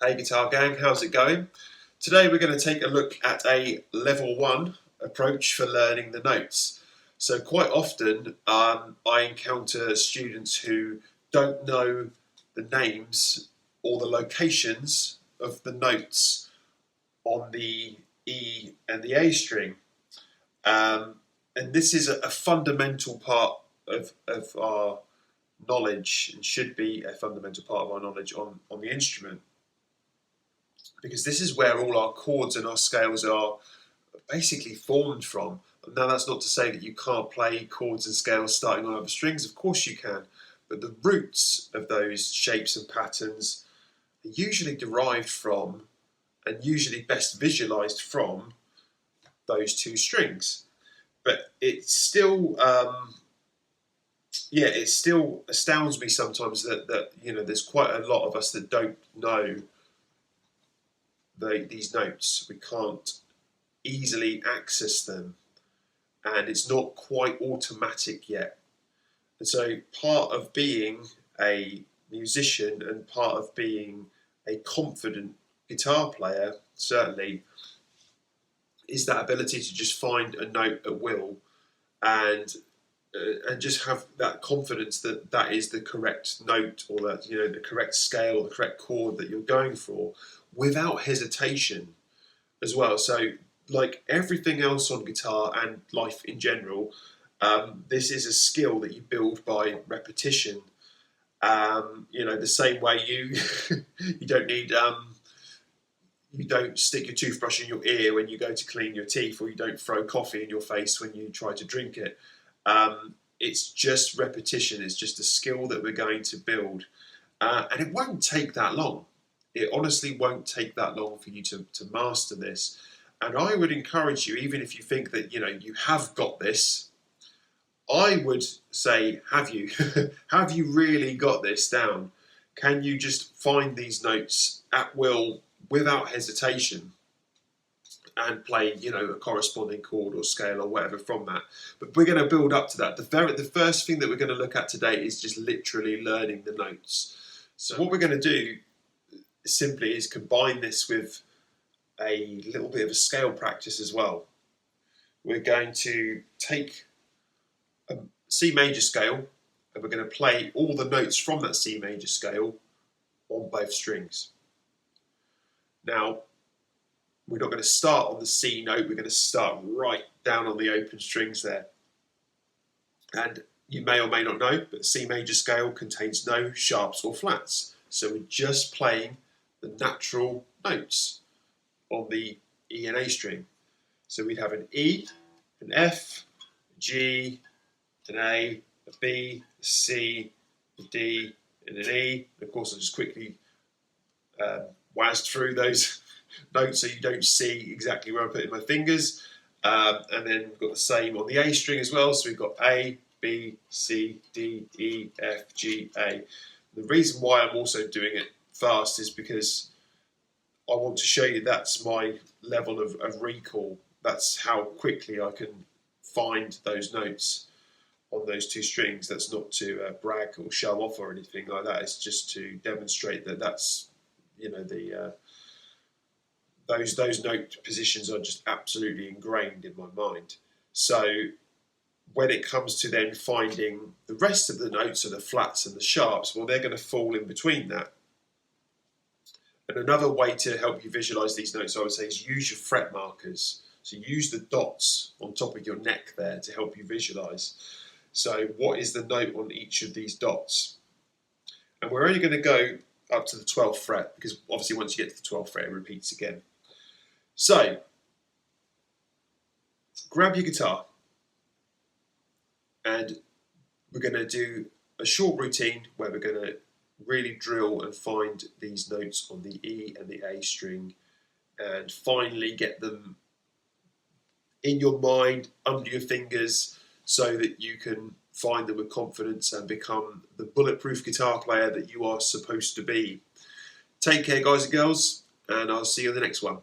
Hey guitar gang, how's it going? Today we're going to take a look at a level 1 approach for learning the notes. So quite often I encounter students who don't know the names or the locations of the notes on the E and the A string. And this is a fundamental part of our knowledge, and should be a fundamental part of our knowledge on the instrument, because this is where all our chords and our scales are basically formed from. Now, that's not to say that you can't play chords and scales starting on other strings. Of course you can, but the roots of those shapes and patterns are usually derived from, and usually best visualized from, those two strings. But it still it still astounds me sometimes that there's quite a lot of us that don't know these notes. We can't easily access them, and it's not quite automatic yet. And so part of being a musician and part of being a confident guitar player, certainly, is that ability to just find a note at will and just have that confidence that that is the correct note, or that the correct scale or the correct chord that you're going for, without hesitation as well. So, like everything else on guitar and life in general, this is a skill that you build by repetition. The same way you don't need you don't stick your toothbrush in your ear when you go to clean your teeth, or you don't throw coffee in your face when you try to drink it. It's just repetition. It's just a skill that we're going to build, and it won't take that long. It honestly won't take that long for you to master this. And I would encourage you, even if you think that you have got this, I would say, have you? Have you really got this down? Can you just find these notes at will, without hesitation, and play a corresponding chord or scale or whatever from that? But we're going to build up to that. The first thing that we're going to look at today is just literally learning the notes. So what we're going to do simply is combine this with a little bit of a scale practice as well. We're going to take a C major scale, and we're going to play all the notes from that C major scale on both strings. Now, we're not going to start on the C note, we're going to start right down on the open strings there. And you may or may not know, but the C major scale contains no sharps or flats. So we're just playing the natural notes on the E and A string. So we'd have an E, an F, a G, an A, a B, a C, a D, and an E. And of course, I'll just quickly whizzed through those notes so you don't see exactly where I'm putting my fingers. And then we've got the same on the A string as well. So we've got A, B, C, D, E, F, G, A. The reason why I'm also doing it fast is because I want to show you that's my level of recall. That's how quickly I can find those notes on those two strings. That's not to brag or show off or anything like that. It's just to demonstrate that that's those note positions are just absolutely ingrained in my mind. So when it comes to then finding the rest of the notes, so the flats and the sharps, well, they're going to fall in between that. And another way to help you visualize these notes, I would say, is use your fret markers. So use the dots on top of your neck there to help you visualize. So what is the note on each of these dots? And we're only going to go up to the 12th fret, because obviously once you get to the 12th fret, it repeats again. So grab your guitar, and we're going to do a short routine where we're going to really drill and find these notes on the E and the A string, and finally get them in your mind, under your fingers, so that you can find them with confidence and become the bulletproof guitar player that you are supposed to be. Take care, guys and girls, and I'll see you in the next one.